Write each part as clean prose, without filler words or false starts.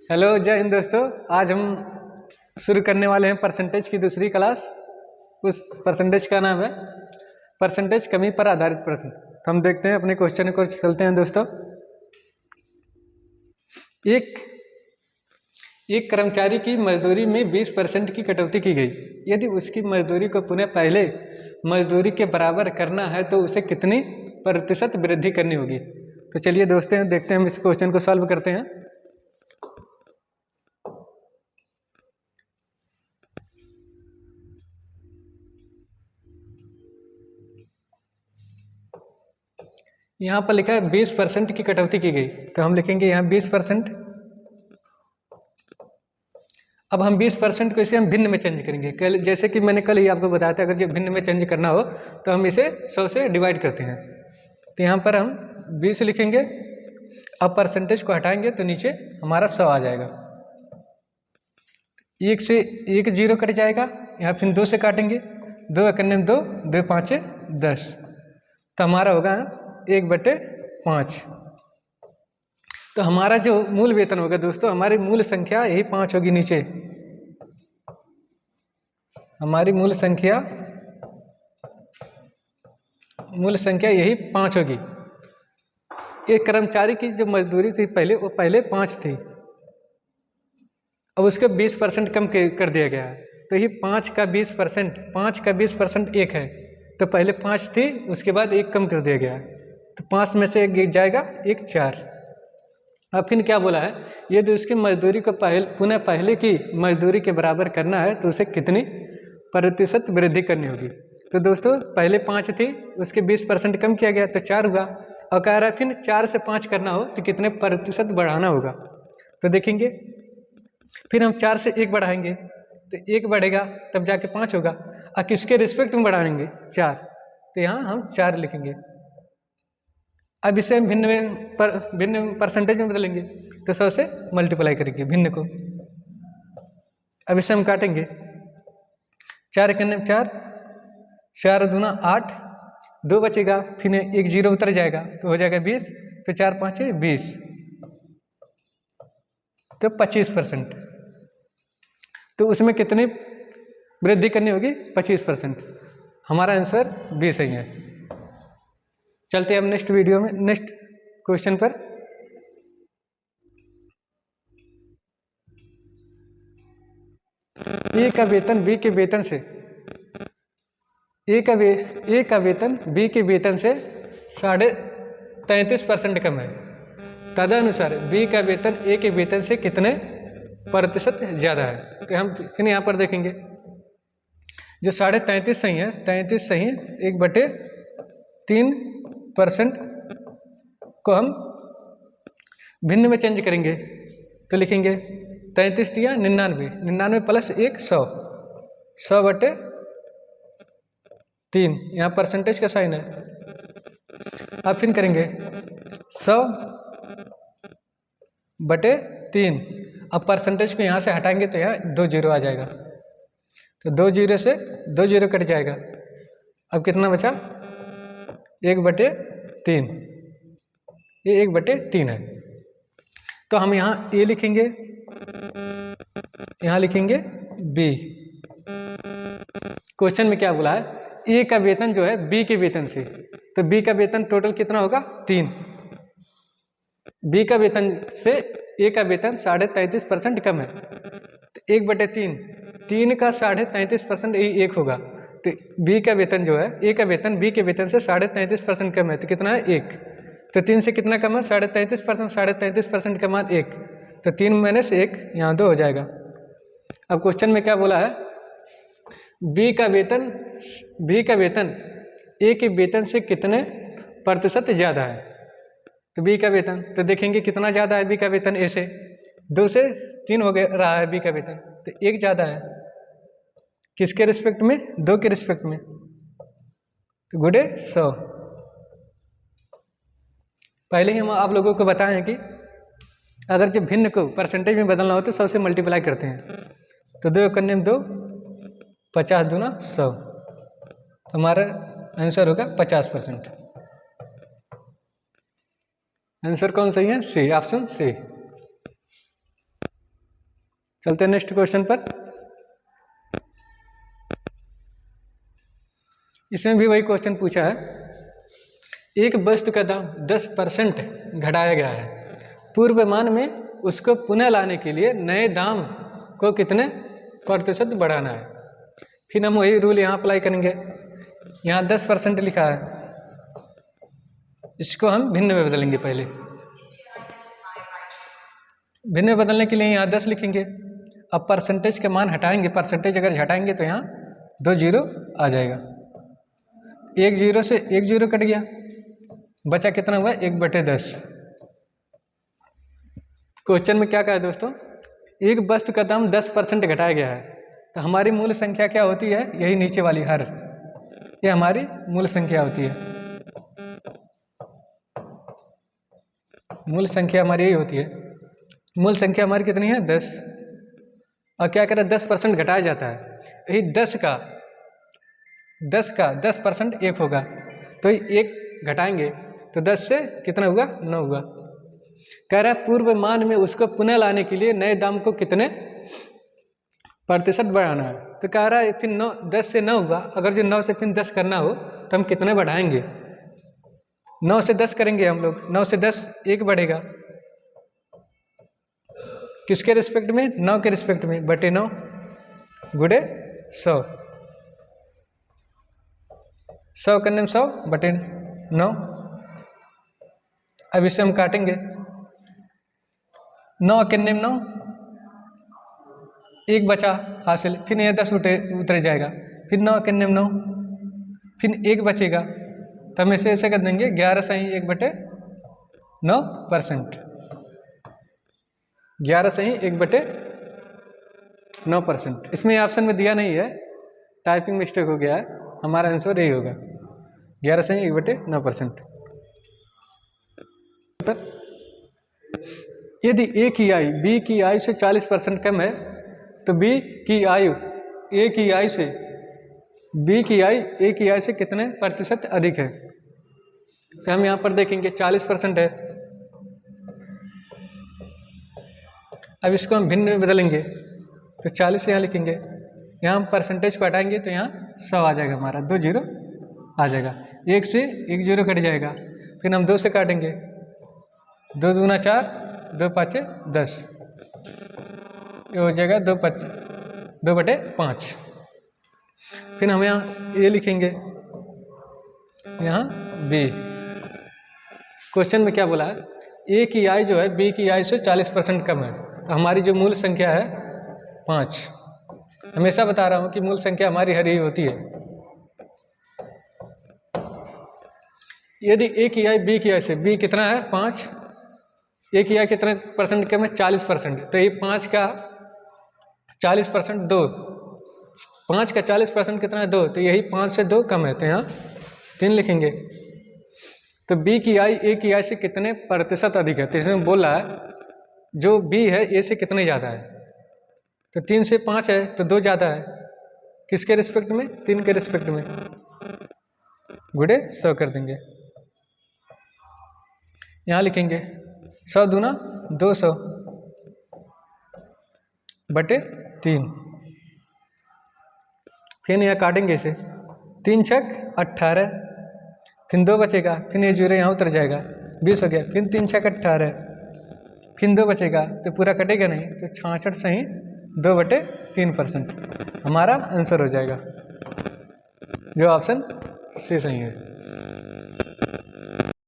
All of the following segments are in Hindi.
हेलो, जय हिंद दोस्तों। आज हम शुरू करने वाले हैं परसेंटेज की दूसरी क्लास। उस परसेंटेज का नाम है परसेंटेज कमी पर आधारित प्रश्न। तो हम देखते हैं अपने क्वेश्चन को, चलते हैं दोस्तों। एक कर्मचारी की मजदूरी में 20% की कटौती की गई। यदि उसकी मजदूरी को पुनः पहले मजदूरी के बराबर करना है तो उसे कितनी प्रतिशत वृद्धि करनी होगी। तो चलिए दोस्तों, देखते हैं हम इस क्वेश्चन को सॉल्व करते हैं। यहाँ पर लिखा है 20% की कटौती की गई, तो हम लिखेंगे यहाँ 20%। अब हम 20% को इसे हम भिन्न में चेंज करेंगे। कल जैसे कि मैंने कल ही आपको बताया था, अगर ये भिन्न में चेंज करना हो तो हम इसे 100 से डिवाइड करते हैं। तो यहाँ पर हम 20 लिखेंगे। अब परसेंटेज को हटाएंगे तो नीचे हमारा 100 आ जाएगा। एक से एक जीरो कट जाएगा, यहाँ फिर 2 से काटेंगे, 2 करने में 2, 2 5 10, तो हमारा होगा 1/5। तो हमारा जो मूल वेतन होगा दोस्तों, हमारी मूल संख्या यही 5 होगी। नीचे हमारी मूल संख्या यही 5 होगी। एक कर्मचारी की जो मजदूरी थी पहले, वो पहले 5 थी, अब उसके 20% कम कर दिया गया है। तो ये 5 का 20% 1 है। तो पहले 5 थी, उसके बाद 1 कम कर दिया गया है, तो 5 में से 1 जाएगा, 1 4। अब फिर क्या बोला है, यदि उसकी मजदूरी को पुनः पहले की मजदूरी के बराबर करना है तो उसे कितनी प्रतिशत वृद्धि करनी होगी। तो दोस्तों पहले 5 थी, उसके 20% कम किया गया तो 4 हुआ। और कह रहा है फिर 4 से 5 करना हो तो कितने प्रतिशत बढ़ाना होगा। तो देखेंगे, फिर हम 4 से 1 बढ़ाएंगे तो 1 बढ़ेगा, तब जाके 5 होगा। और किसके रिस्पेक्ट में बढ़ाएंगे, 4, तो यहाँ हम 4 लिखेंगे। अब इसे हम भिन्न परसेंटेज में बदलेंगे, तो 100 से मल्टीप्लाई करेंगे भिन्न को। अब इसे हम काटेंगे, 4 करने में 4, 4 दूना 8, 2 बचेगा, फिर 1 जीरो उतर जाएगा तो हो जाएगा 20, तो 4 5 20, तो 25%। तो उसमें कितनी वृद्धि करनी होगी, 25%। हमारा आंसर 20 ही है। चलते हैं हम नेक्स्ट क्वेश्चन पर। ए का वेतन बी के वेतन से बी के वेतन से 33.5% कम है। तदनुसार बी का वेतन ए के वेतन से कितने प्रतिशत ज़्यादा है। तो हम फिर यहाँ पर देखेंगे, जो 33.5 सही है, 33 सही 1/3% को हम भिन्न में चेंज करेंगे। तो लिखेंगे 33 दिया 99, 99 प्लस 1 100, 100/3। यहाँ परसेंटेज का साइन है। अब फिर करेंगे 100/3। अब परसेंटेज को यहाँ से हटाएंगे तो यहाँ 2 जीरो आ जाएगा, तो 2 जीरो से 2 जीरो कट जाएगा। अब कितना बचा, 1/3। ये 1/3 है। तो हम यहाँ ए लिखेंगे, यहाँ लिखेंगे बी। क्वेश्चन में क्या बोला है, ए का वेतन जो है बी के वेतन से, तो बी का वेतन टोटल कितना होगा, 3। बी का वेतन से ए का वेतन 33.5% कम है, तो 1/3, 3 का 33.5% यही 1 होगा। तो बी का वेतन जो है, ए का वेतन बी के वेतन से 33.5% कम है, तो कितना है, 1। तो 3 से कितना कम है, 33%, 33% का मान 1, तो 3 माइनस 1, यहाँ 2 हो जाएगा। अब क्वेश्चन में क्या बोला है, बी का वेतन ए के वेतन से कितने प्रतिशत ज़्यादा है। तो बी का वेतन, तो देखेंगे कितना ज़्यादा है बी का वेतन ए से, 2 से 3 हो गया रहा है बी का वेतन, तो 1 ज़्यादा है। किसके रिस्पेक्ट में, 2 के रिस्पेक्ट में, तो गुणे 100। पहले ही हम आप लोगों को बताए हैं कि अगर जब भिन्न को परसेंटेज में बदलना हो तो 100 से मल्टीप्लाई करते हैं। तो 2 करने में 2, 50 दूना 100, हमारा आंसर होगा 50%। आंसर कौन सही है, सी, ऑप्शन सी। चलते हैं नेक्स्ट क्वेश्चन पर। इसमें भी वही क्वेश्चन पूछा है, एक वस्तु का दाम 10% घटाया गया है, पूर्वमान में उसको पुनः लाने के लिए नए दाम को कितने प्रतिशत बढ़ाना है। फिर हम वही रूल यहाँ अप्लाई करेंगे। यहाँ 10% लिखा है, इसको हम भिन्न में बदलेंगे। पहले भिन्न में बदलने के लिए यहाँ 10 लिखेंगे। अब परसेंटेज का मान हटाएंगे, परसेंटेज अगर हटाएंगे तो यहाँ 2 जीरो आ जाएगा। 1 जीरो से 1 जीरो कट गया, बचा कितना हुआ 1/10। क्वेश्चन में क्या कहा है दोस्तों, एक वस्तु का दाम 10% घटाया गया है, तो हमारी मूल संख्या क्या होती है, यही नीचे वाली हर, ये हमारी मूल संख्या होती है। मूल संख्या हमारी यही होती है। मूल संख्या हमारी कितनी है 10, और क्या करें 10% घटाया जाता है, यही 10 का 10% 1 होगा, तो 1 घटाएंगे तो 10 से कितना हुआ 9 हुआ। कह रहा है पूर्व मान में उसको पुनः लाने के लिए नए दाम को कितने प्रतिशत बढ़ाना है। तो कह रहा है फिर 10 से 9 हुआ, अगर जो 9 से फिर 10 करना हो तो हम कितने बढ़ाएंगे, 9 से 10 करेंगे हम लोग। 9 से 10 1 बढ़ेगा, किसके रिस्पेक्ट में, 9 के रिस्पेक्ट में, बटे 9 गुड़े 100, 100 करने में 100 बटे 9। अब इसे हम काटेंगे, 9 करने में 9, 1 बचा हासिल, फिर यह 10 उतर जाएगा, फिर 9 करने में 9, फिर 1 बचेगा, तो हम इसे ऐसे कर देंगे 11 सही 1/9%। 11 सही 1/9%। इसमें ऑप्शन में दिया नहीं है, टाइपिंग मिस्टेक हो गया है, हमारा आंसर यही होगा 11 सही 1/9%। यदि ए की आयु बी की आयु से 40% कम है, तो बी की आयु ए की आयु से बी की आयु ए की आयु से कितने प्रतिशत अधिक है। तो हम यहाँ पर देखेंगे 40% है, अब इसको हम भिन्न में बदलेंगे तो 40 यहाँ लिखेंगे, यहाँ हम परसेंटेज को हटाएंगे तो यहाँ 100 आ जाएगा, हमारा 2 जीरो आ जाएगा। 1 से 1 जीरो कट जाएगा, फिर हम 2 से काटेंगे, 2 दूना 4, 2 पाँचे 10, ये हो जाएगा 2/5। फिर हम यहाँ ए लिखेंगे, यहाँ बी। क्वेश्चन में क्या बोला है, ए की आयु जो है बी की आयु से 40% कम है, तो हमारी जो मूल संख्या है 5। हमेशा बता रहा हूँ कि मूल संख्या हमारी हर ही होती है। यदि ए की आयु बी की आयु से, बी कितना है 5, ए की आयु कितना परसेंट कम है 40%, तो ये 5 का 40% 2, 5 का 40% कितना है 2, तो यही 5 से 2 कम है, तो यहाँ 3 लिखेंगे। तो बी की आयु ए की आयु से कितने प्रतिशत अधिक है, तो इसमें बोल रहा है जो बी है ए से कितने ज़्यादा है, तो 3 से 5 है तो 2 ज़्यादा है, किसके रिस्पेक्ट में, 3 के रिस्पेक्ट में, गुड़े 100 कर देंगे। यहाँ लिखेंगे 100 दूना 200 बटे 3, फिर यहाँ काटेंगे इसे, 3 छक 18, फिर 2 बचेगा, फिर ये जीरो यहाँ उतर जाएगा, 20 हो गया, फिर 3 छक 18, फिर 2 बचेगा, तो पूरा कटेगा नहीं, तो 66 सही 2/3% हमारा आंसर हो जाएगा, जो ऑप्शन सी सही है।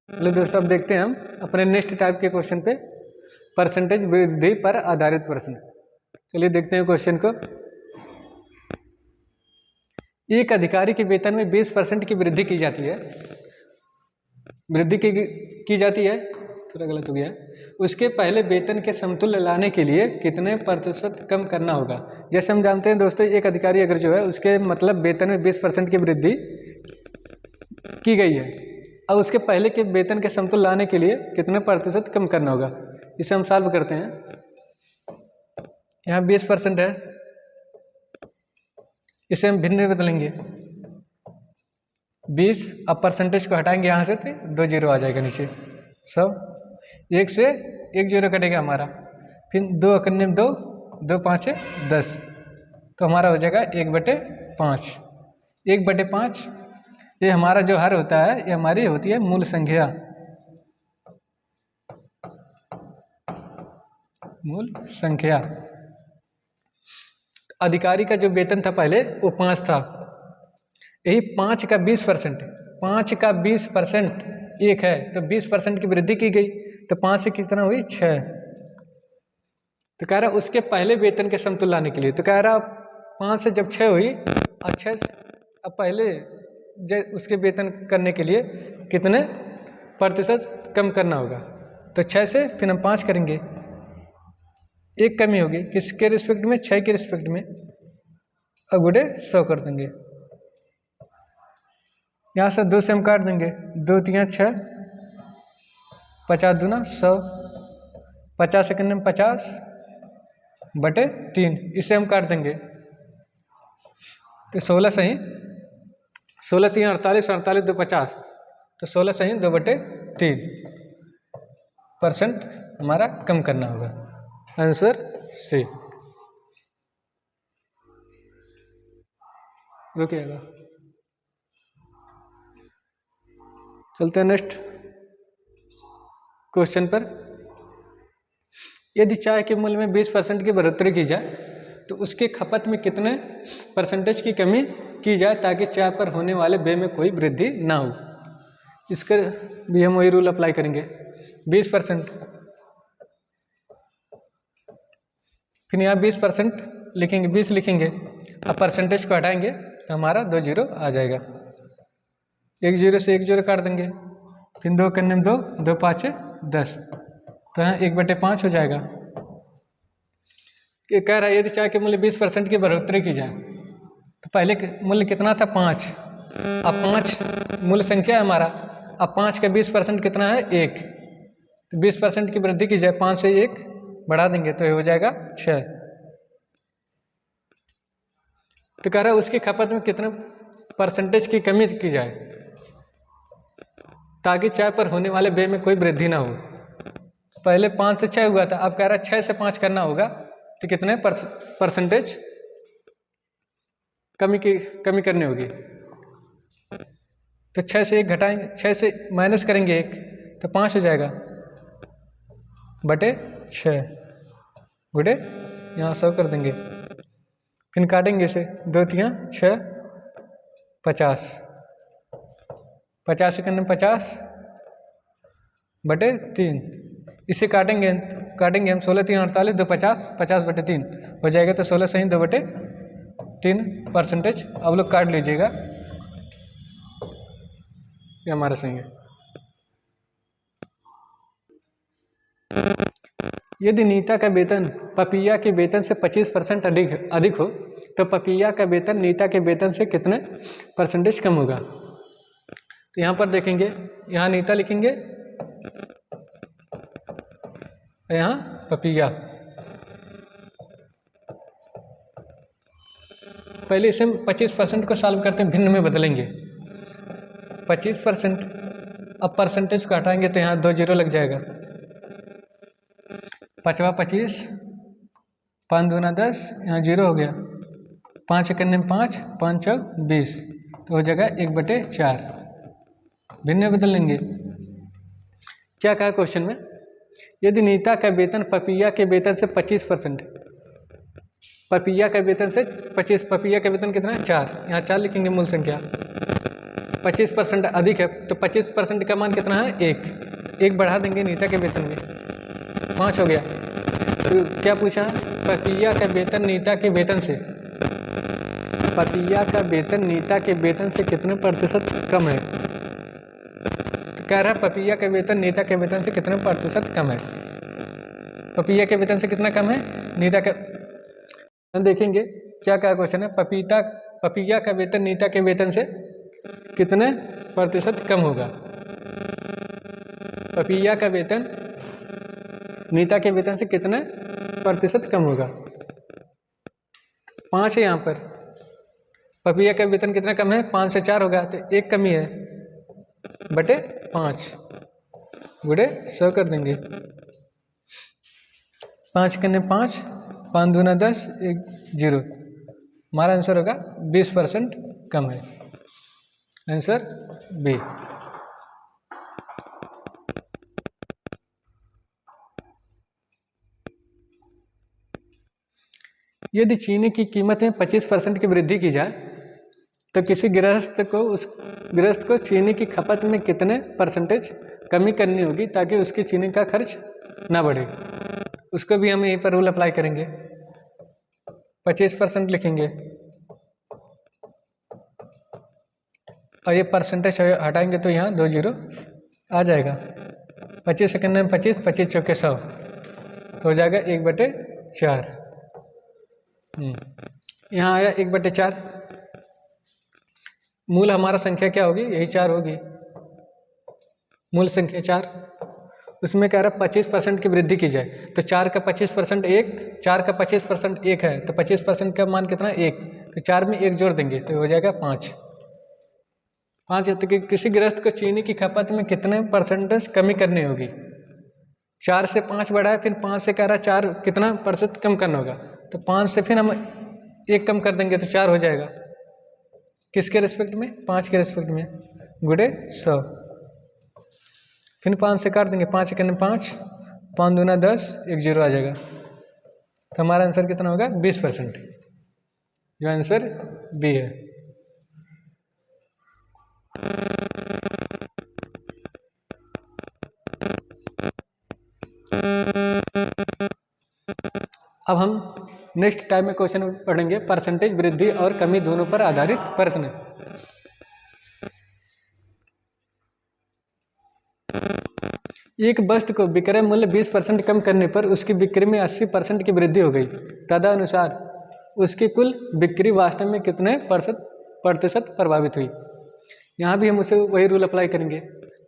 चलिए दोस्तों, अब देखते हैं हम अपने नेक्स्ट टाइप के क्वेश्चन पे, परसेंटेज वृद्धि पर आधारित प्रश्न। चलिए देखते हैं क्वेश्चन को। एक अधिकारी के वेतन में 20% की वृद्धि की जाती है, वृद्धि की जाती है, थोड़ा गलत हो गया। उसके पहले वेतन के समतुल्य लाने के लिए कितने प्रतिशत कम करना होगा। जैसे हम जानते हैं दोस्तों, एक अधिकारी अगर जो है उसके मतलब वेतन में 20% की वृद्धि की गई है, और उसके पहले के वेतन के समतुल्य लाने के लिए कितने प्रतिशत कम करना होगा। इसे हम सॉल्व करते हैं। यहाँ 20% है, इसे हम भिन्न में बदलेंगे 20, अब परसेंटेज को हटाएंगे यहाँ से तो 2 जीरो आ जाएगा नीचे, 100, 1 से 1 जीरो कटेगा हमारा, फिर 2 करने में 2, 2 5 10, तो हमारा हो जाएगा 1/5। 1/5 ये हमारा जो हर होता है ये हमारी होती है मूल संख्या, मूल संख्या। अधिकारी का जो वेतन था पहले वो 5 था, यही 5 का 20%, 5 का 20% 1 है, तो 20% की वृद्धि की गई, तो 5 से कितना हुई 6। तो कह रहा उसके पहले वेतन के समतुल्य लाने के लिए, तो कह रहा 5 से जब 6 हुई और 6 अब पहले उसके वेतन करने के लिए कितने प्रतिशत कम करना होगा, तो 6 से फिर हम 5 करेंगे, एक कमी होगी किसके रिस्पेक्ट में, 6 के रिस्पेक्ट में, और गुड़े 100 कर देंगे। यहाँ से 2 से हम काट देंगे, 2 3 6, 50 दूना 100, 50 सेकंड में 50/3, इसे हम काट देंगे, तो 16 सही 16 3 48, 48 2 50, तो 16 सही 2/3% हमारा कम करना होगा। Answer C. रुकिएगा, चलते हैं नेक्स्ट क्वेश्चन पर। यदि चाय के मूल्य में 20% की बढ़ोतरी की जाए तो उसके खपत में कितने % की कमी की जाए ताकि चाय पर होने वाले व्यय में कोई वृद्धि ना हो। इसके भी हम वही रूल अप्लाई करेंगे, 20%, फिर यहाँ 20% लिखेंगे, 20 लिखेंगे, अब परसेंटेज को हटाएंगे तो हमारा 2 0 आ जाएगा, 1 0 से 1 0 काट देंगे, फिर 2 करने में 2, 2 5 10, तो यहाँ 1/5 हो जाएगा। ये कह रहा है यदि चाय के मूल्य 20% की बढ़ोतरी की जाए तो पहले मूल्य कितना था 5, अब 5 मूल संख्या है हमारा, अब 5 का 20% कितना है 1, तो 20% की वृद्धि की जाए, 5 से 1 बढ़ा देंगे तो ये हो जाएगा 6। तो कह रहा है उसकी खपत में कितने % की कमी की जाए ताकि चाय पर होने वाले व्यय में कोई वृद्धि ना हो। पहले 5 से 6 हुआ था, अब कह रहा है 6 से 5 करना होगा, तो कितने % कमी करनी होगी, तो 6 से 1 घटाएंगे, 6 से माइनस करेंगे 1, तो 5 हो जाएगा /6 गुड़े यहाँ 100 कर देंगे, फिर काटेंगे इसे, 2 3 6 50, 50 सेकंड में 50/3, इसे काटेंगे हम, 16 3 48, 2 50, 50/3 हो जाएगा, तो 16 सही 2/3%। अब लोग काट लीजिएगा, ये हमारा सही है। यदि नीता का वेतन पपिया के वेतन से 25% अधिक हो तो पपिया का वेतन नीता के वेतन से कितने % कम होगा। तो यहाँ पर देखेंगे, यहाँ नीता लिखेंगे और यहाँ पपिया। पहले इसे हम 25% को सॉल्व करते हैं, भिन्न में बदलेंगे, 25%, अब परसेंटेज को हटाएंगे तो यहाँ 2 0 लग जाएगा, 5 25, 5 दूना 10, यहाँ 0 हो गया, 5 करने में 5, 5 चौक 20, तो हो जाएगा 1/4, भिन्न बदल लेंगे। क्या कहा क्वेश्चन में, यदि नीता का वेतन पपिया के वेतन से 25%, पपिया का वेतन से 25, पपिया का वेतन कितना है 4, यहाँ 4 लिखेंगे मूल संख्या, 25% अधिक है, तो 25% का मान कितना है 1 बढ़ा देंगे नीता के वेतन में, 5 हो गया। तो क्या पूछा है, पपिया का वेतन नीता के वेतन से, पपिया का वेतन नीता के वेतन से कितने % कम है। तो कह रहा है पपिया का वेतन नीता के वेतन से कितने % कम है, पपिया के वेतन से कितना कम है नीता का, देखेंगे क्या क्या क्वेश्चन है, पपिया का वेतन नीता के वेतन से कितने % कम होगा। पपिया का वेतन नीता के वेतन से कितने % कम होगा, 5 है यहाँ पर, पपिया का वेतन कितना कम है, 5 से 4 होगा, तो 1 कमी है /5 गुड़े 100 कर देंगे, 5 करने 5, 5 दूना 10, 1 0। हमारा आंसर होगा 20% कम है। Answer B. यदि चीनी की कीमत में 25% की वृद्धि की जाए तो किसी गृहस्थ को चीनी की खपत में कितने परसेंटेज कमी करनी होगी ताकि उसकी चीनी का खर्च ना बढ़े। उसको भी हम यहीं पर रूल अप्लाई करेंगे। 25% लिखेंगे और ये परसेंटेज हटाएंगे तो यहाँ 2 0 आ जाएगा। 25 सेकंड में 25, 25 चौके 100 तो हो जाएगा 1/4। यहाँ आया 1/4। मूल हमारा संख्या क्या होगी? यही 4 होगी। मूल संख्या 4, उसमें कह रहा 25% की वृद्धि की जाए तो 4 का 25% 1, 4 का 25% 1 है तो 25% का मान कितना? 1। तो 4 में 1 जोड़ देंगे तो हो जाएगा 5। 5 है तो कि किसी गृहस्थ को चीनी की खपत में कितने परसेंटेज कमी करनी होगी। 4 से 5 बढ़ा है, फिर 5 से कह रहा 4 कितना % कम करना होगा तो 5 से फिर हम 1 कम कर देंगे तो 4 हो जाएगा। किसके रिस्पेक्ट में? 5 के रिस्पेक्ट में, गुणे 100। फिर 5 से काट देंगे, 5 1 5, 5 दूना 10, 1 0 आ जाएगा। तो हमारा आंसर कितना होगा? 20%, जो आंसर बी है। अब हम नेक्स्ट टाइम में क्वेश्चन पढ़ेंगे परसेंटेज वृद्धि और कमी दोनों पर आधारित प्रश्न। एक वस्तु को विक्रय मूल्य 20% कम करने पर उसकी बिक्री में 80% की वृद्धि हो गई। तदनुसार उसकी कुल बिक्री वास्तव में कितने प्रतिशत प्रभावित हुई। यहाँ भी हम उसे वही रूल अप्लाई करेंगे।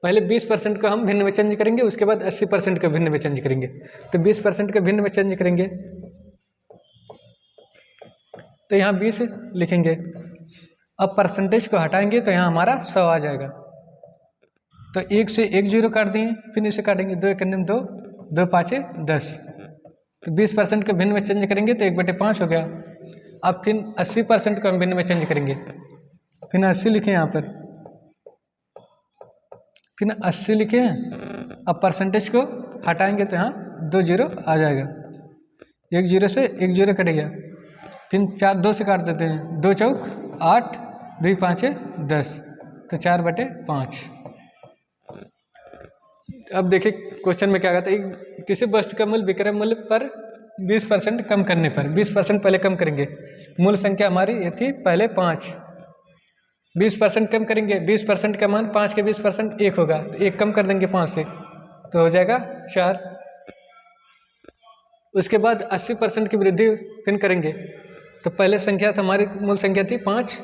पहले 20% को हम भिन्न में चेंज करेंगे, उसके बाद 80% का भिन्न में चेंज करेंगे। तो 20% का भिन्न में चेंज करेंगे तो यहाँ 20 लिखेंगे। अब परसेंटेज को हटाएंगे तो यहाँ हमारा 100 आ जाएगा। तो 1 से 1 0 काट दिए, फिर इसे काटेंगे 2 1 2, 2 5 10। तो 20% को भिन्न में चेंज करेंगे तो 1/5 हो गया। अब फिर 80% को हम भिन्न में चेंज करेंगे, फिर 80 लिखे यहाँ पर, फिर 80 लिखे हैं। अब परसेंटेज को हटाएंगे तो यहाँ 2 0 आ जाएगा। 1 0 से 1 0 कटेगा, फिर 4 2 से काट देते हैं, 2 चौक 8, 2 5 10, तो 4/5। अब देखिए क्वेश्चन में क्या कहता है, किसी वस्तु का मूल्य विक्रय मूल्य पर 20% कम करने पर, 20% पहले कम करेंगे। मूल संख्या हमारी ये थी पहले 5, 20% कम करेंगे, 20% का मान 5 के 20% 1 होगा तो 1 कम कर देंगे 5 से तो हो जाएगा 4। उसके बाद 80% की वृद्धि फिर करेंगे तो पहले संख्या तो हमारी मूल संख्या थी 5,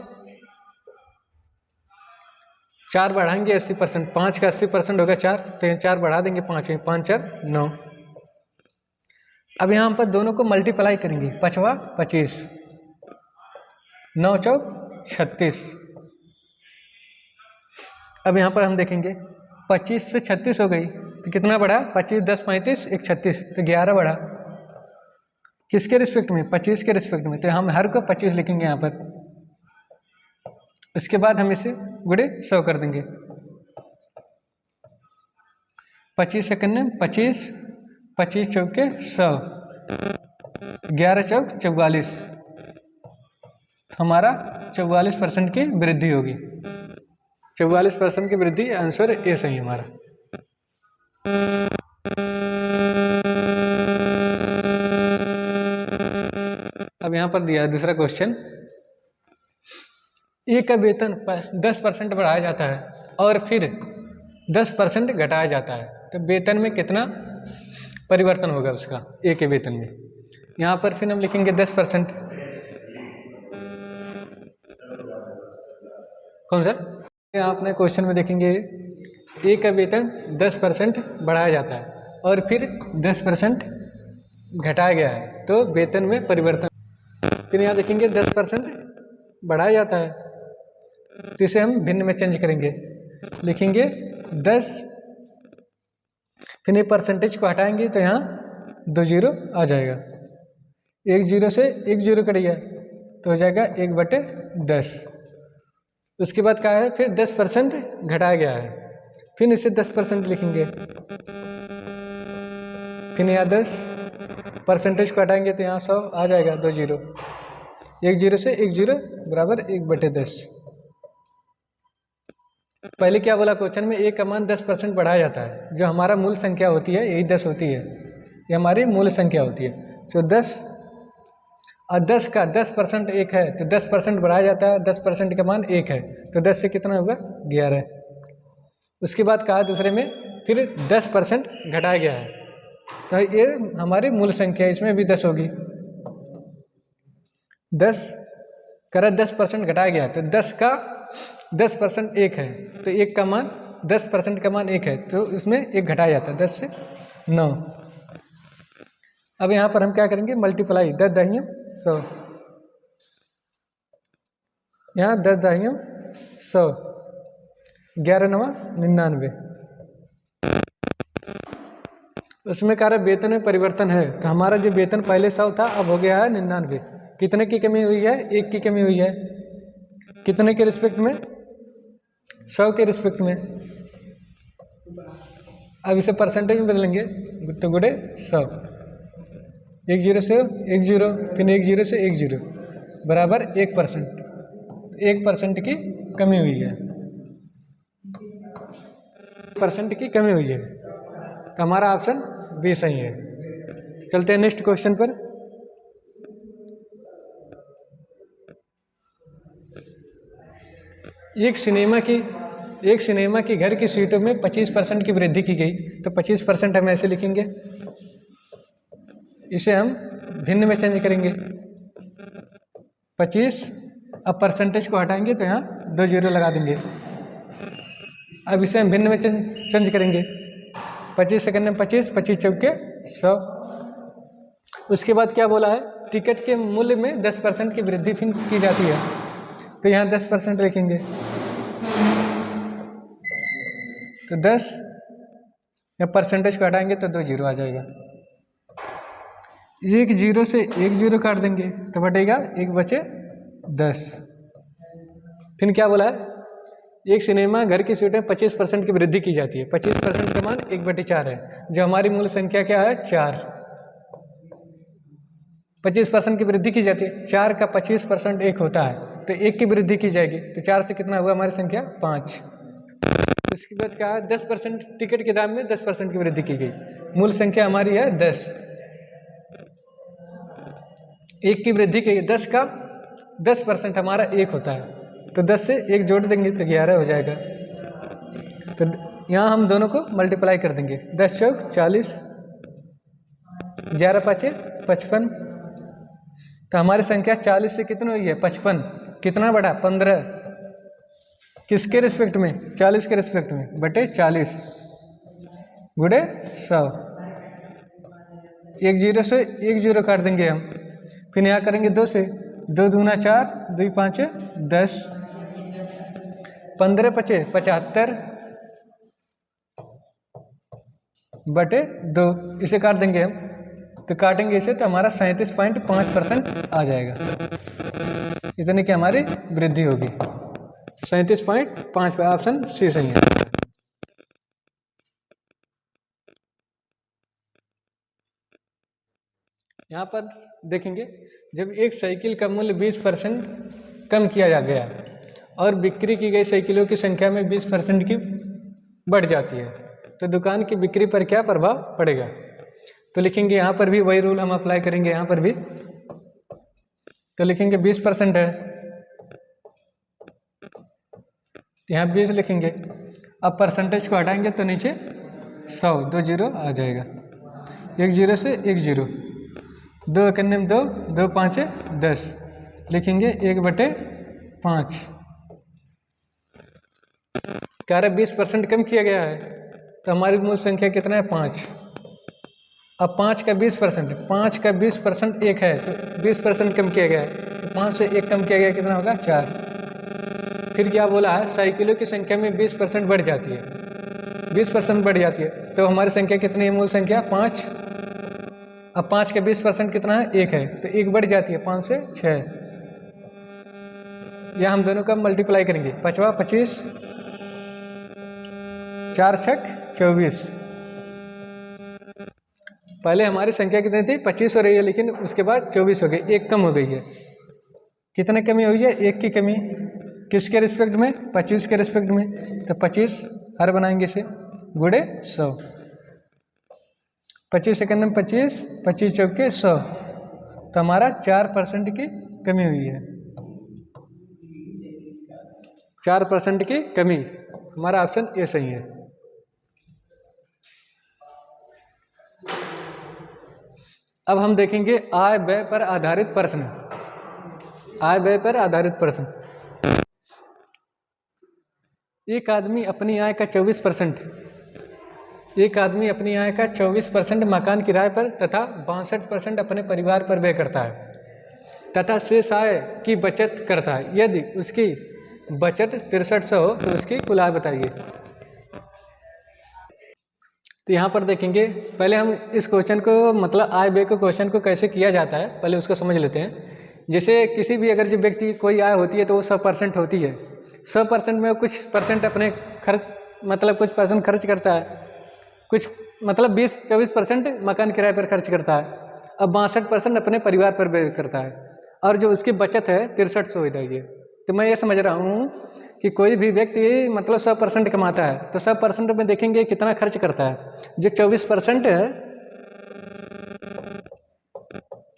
4 बढ़ाएंगे 80%, 5 का 80% होगा 4, तो 4 बढ़ा देंगे 5 में, 5 4 9। अब यहाँ पर दोनों को मल्टीप्लाई करेंगे, 5 25, 9 चौक 36। अब यहाँ पर हम देखेंगे 25 से 36 हो गई तो कितना बढ़ा? 25 10 35 1 36, तो 11 बढ़ा। किसके रिस्पेक्ट में? 25 के रिस्पेक्ट में, तो हम हर को 25 लिखेंगे यहाँ पर। उसके बाद हम इसे गुणे 100 कर देंगे। 25 सेकंड में 25, 25 चौके 100, 11 चौक 44, हमारा 44% की वृद्धि होगी। 44% की वृद्धि, आंसर ए सही हमारा। अब यहाँ पर दिया है दूसरा क्वेश्चन, ए का वेतन 10% बढ़ाया जाता है और फिर 10% घटाया जाता है, तो वेतन में कितना परिवर्तन होगा उसका, ए के वेतन में। यहाँ पर फिर हम लिखेंगे 10%। कौन सर? यहाँ अपने क्वेश्चन में देखेंगे ए का वेतन 10% बढ़ाया जाता है और फिर 10% घटाया गया है, तो वेतन में परिवर्तन। फिर यहाँ देखेंगे 10% बढ़ाया जाता है तो इसे हम भिन्न में चेंज करेंगे, लिखेंगे 10, फिर ये परसेंटेज को हटाएंगे तो यहाँ 2 0 आ जाएगा। एक जीरो से एक जीरो कट गया तो हो जाएगा 1/10। उसके बाद क्या है, फिर 10% घटाया गया है, फिर इसे 10% लिखेंगे, फिर यहाँ 10 परसेंटेज को हटाएंगे तो यहाँ 100 आ जाएगा, 2 जीरो, 1 जीरो से 1 जीरो बराबर 1/10। पहले क्या बोला क्वेश्चन में, एक का मान 10% बढ़ाया जाता है, जो हमारा मूल संख्या होती है यही 10 होती है, ये हमारी मूल संख्या होती है। तो 10 और 10 का 10% 1 है तो 10% बढ़ाया जाता है, 10% का मान 1 है तो 10 से कितना होगा 11। उसके बाद कहा दूसरे में फिर 10% घटाया गया है तो ये हमारी मूल संख्या है, इसमें भी 10 होगी। 10 करा 10% घटाया गया तो 10 का 10% 1 है तो 1 का मान 10% का मान 1 है तो उसमें 1 घटाया जाता है, 10 से 9। अब यहाँ पर हम क्या करेंगे, मल्टीप्लाई 10 दहियों 100, यहाँ 10 दहियों 100, 11 नवा 99। उसमें कह रहा वेतन में परिवर्तन है तो हमारा जो वेतन पहले 100 था अब हो गया है 99। कितने की कमी हुई है, 1 की कमी हुई है, कितने के रिस्पेक्ट में, 100 के रिस्पेक्ट में। अब इसे परसेंटेज में बदलेंगे तो गुड़े 100, 1 जीरो से 1 जीरो, फिर 1 जीरो से 1 जीरो बराबर 1%, 1% की कमी हुई है, % की कमी हुई है तो हमारा ऑप्शन बी सही है। चलते हैं नेक्स्ट क्वेश्चन पर। एक सिनेमा की घर की सीटों में 25% की वृद्धि की गई तो 25% हम ऐसे लिखेंगे, इसे हम भिन्न में चेंज करेंगे 25, अब परसेंटेज को हटाएंगे तो यहाँ 2 जीरो लगा देंगे। अब इसे हम भिन्न में चेंज करेंगे, 25 सेकंड में 25, 25 चौके 100। उसके बाद क्या बोला है, टिकट के मूल्य में 10% की वृद्धि फिर की जाती है तो यहाँ 10% लिखेंगे तो 10 या परसेंटेज को हटाएंगे तो 2 जीरो आ जाएगा। 1 जीरो से 1 जीरो काट देंगे तो बटेगा 1 बचे 10। फिर क्या बोला है, एक सिनेमा घर की सीटें 25% की वृद्धि की जाती है, 25% का मान 1/4 है, जो हमारी मूल संख्या क्या है 4। 25% की वृद्धि की जाती है, 4 का 25% 1 होता है तो 1 की वृद्धि की जाएगी तो 4 से कितना हुआ हमारी संख्या 5। इसके बाद क्या है, 10% टिकट के दाम में 10% की वृद्धि की गई, मूल संख्या हमारी है 10, 1 की वृद्धि की, 10 का 10% हमारा 1 होता है तो 10 से 1 जोड़ देंगे तो 11 हो जाएगा। तो यहाँ हम दोनों को मल्टीप्लाई कर देंगे, 10 चौक 40, 11 पाँचे 55, तो हमारी संख्या 40 से कितनी हुई है 55, कितना बढ़ा 15, किसके रिस्पेक्ट में 40 के रिस्पेक्ट में बटे 40 गुड़े 100। 1 जीरो से 1 जीरो काट देंगे हम, फिर यहाँ करेंगे 2 से, 2 दूना 4, 2 पाँचे 10, 15 पचे 75 बटे 2, इसे काट देंगे हम तो काटेंगे इसे तो हमारा 37.5% आ जाएगा, इतने की हमारी वृद्धि होगी। 37.5 ऑप्शन सी सही है। यहाँ पर देखेंगे जब एक साइकिल का मूल्य 20% कम किया गया और बिक्री की गई साइकिलों की संख्या में 20% की बढ़ जाती है तो दुकान की बिक्री पर क्या प्रभाव पड़ेगा। तो लिखेंगे यहाँ पर भी वही रूल हम अप्लाई करेंगे, यहाँ पर भी तो लिखेंगे 20% है, यहाँ 20 लिखेंगे, अब परसेंटेज को हटाएंगे तो नीचे 100, 2 जीरो आ जाएगा, 1 जीरो से 1 जीरो, 2 करने में 2, 2 पाँचे 10 लिखेंगे 1/5। कह रहे 20% कम किया गया है तो हमारी मूल संख्या कितना है 5। अब 5 का 20%, 5 का 20% 1 है तो 20% कम किया गया है तो 5 से 1 कम किया गया कितना होगा 4। फिर क्या बोला है, साइकिलों की संख्या में 20% बढ़ जाती है, 20% बढ़ जाती है तो हमारी संख्या कितनी है, मूल संख्या 5। अब 5 का 20% कितना है? 1 है, तो 1 बढ़ जाती है 5 से 6। यह हम दोनों का मल्टीप्लाई करेंगे, 5 25, 4 छक 24। पहले हमारी संख्या कितनी थी? 25 हो रही है, लेकिन उसके बाद 24 हो गई, 1 कम हो गई है। कितने कमी हुई है? 1 की कमी। किसके रिस्पेक्ट में? 25 के रिस्पेक्ट में। तो 25 हर बनाएंगे इसे, गुणे 100। 25 सेकंड में 25, 25 चौके 100, तो हमारा 4% की कमी हुई है। 4% की कमी, हमारा ऑप्शन ए सही है। अब हम देखेंगे आय व्यय पर आधारित प्रश्न। आय व्यय पर आधारित प्रश्न। एक आदमी अपनी आय का 24% मकान किराए पर तथा 62% अपने परिवार पर व्यय करता है तथा शेष आय की बचत करता है। यदि उसकी बचत 6300 हो तो उसकी कुल आय बताइए। तो यहाँ पर देखेंगे, पहले हम इस क्वेश्चन को मतलब आय व्यय के क्वेश्चन को कैसे किया जाता है पहले उसको समझ लेते हैं। जैसे किसी भी अगर जो व्यक्ति कोई आय होती है तो वो 100% होती है। 100% में कुछ परसेंट अपने खर्च मतलब कुछ परसेंट खर्च करता है, कुछ मतलब 20-24% मकान किराए पर खर्च करता है, अब 62% अपने परिवार पर व्यय करता है, और जो उसकी बचत है 6300 हो जाएगी। तो मैं ये समझ रहा हूँ कि कोई भी व्यक्ति मतलब 100% कमाता है तो 100% में देखेंगे कितना खर्च करता है। जो 24% है,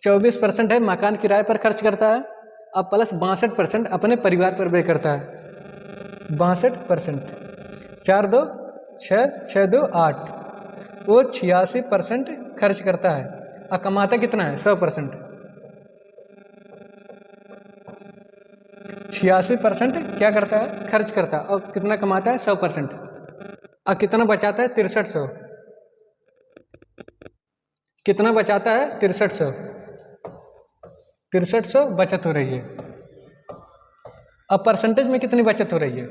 24% है मकान किराए पर खर्च करता है, अब प्लस 62% अपने परिवार पर व्यय करता है। 62%, 4 2 6, 6 2 8, वो 86% खर्च करता है। और कमाता कितना है? 100%। 86% क्या करता है? खर्च करता है। और कितना कमाता है? 100%। और कितना बचाता है? 6300। कितना बचाता है? 6300। 6300 बचत हो रही है। अब परसेंटेज में कितनी बचत हो रही है?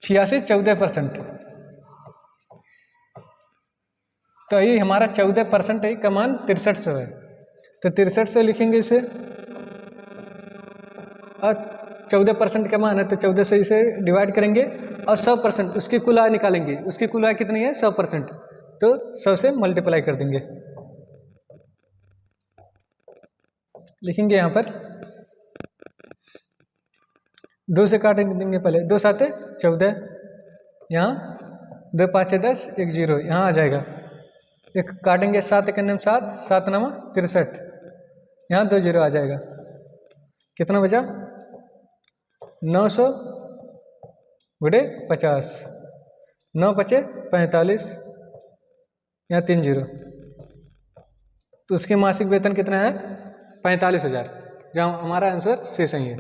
14%। तो ये हमारा 14% है का मान 6300 है, तो 6300 लिखेंगे इसे। और 14% का मान है तो 14 से इसे डिवाइड करेंगे और 100% उसकी कुल आय निकालेंगे। उसकी कुल आय कितनी है? 100%, तो 100 से मल्टीप्लाई कर देंगे। लिखेंगे यहाँ पर 2 से काट देंगे पहले, 2 7 14, यहाँ 2 5 10, 1 0 यहाँ आ जाएगा। एक काटेंगे 7 1 7, 7 9 63, यहाँ 2 0 आ जाएगा। कितना बचा? 900 गुणे 50, 9 बचे 45, यहाँ 3 0, तो उसके मासिक वेतन कितना है? 45,000, जहाँ हमारा आंसर से सही है।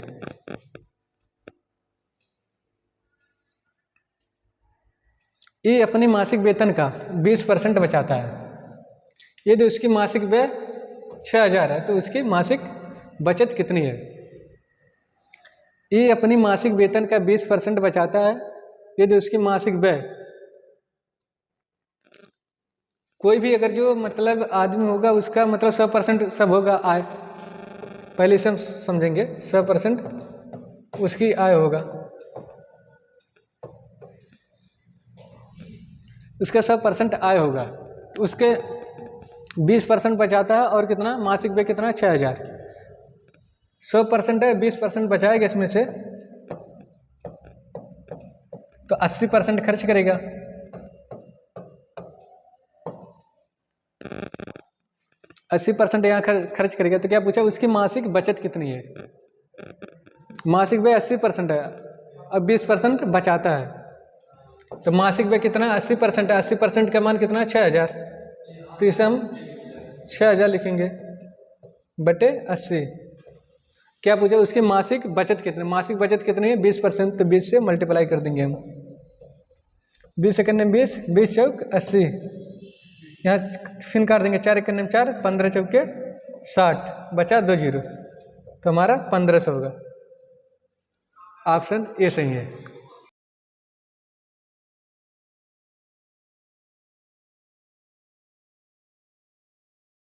ये अपनी मासिक वेतन का 20% बचाता है। यदि उसकी मासिक व्यय 6000 है तो उसकी मासिक बचत कितनी है? ये अपनी मासिक वेतन का 20% बचाता है। यदि उसकी मासिक व्यय, कोई भी अगर जो मतलब आदमी होगा उसका मतलब 100% सब होगा आय, पहले से हम समझेंगे। 100% उसकी आय होगा, उसका 100% आय होगा, तो उसके 20% बचाता है। और कितना मासिक व्यय कितना? 6000। 100% है, 20% बचाएगा इसमें से, तो 80% खर्च करेगा। 80% यहाँ खर्च करेगा, तो क्या पूछा? उसकी मासिक बचत कितनी है? मासिक व्यय 80% है, अब 20% बचाता है, तो मासिक व्यय कितना? 80% है। 80% का मान कितना? 6000, तो इसे हम 6000 लिखेंगे बटे 80। क्या पूछा? उसकी मासिक बचत कितनी? मासिक बचत कितनी है? 20%, तो 20 से मल्टीप्लाई कर देंगे हम। 20 सेकंड में 20, 20 चौक 80, यहाँ फिर काट देंगे। 4 1 4, 15 चौके 60, बचा 2 0, तो हमारा 1500 होगा। ऑप्शन ए सही है।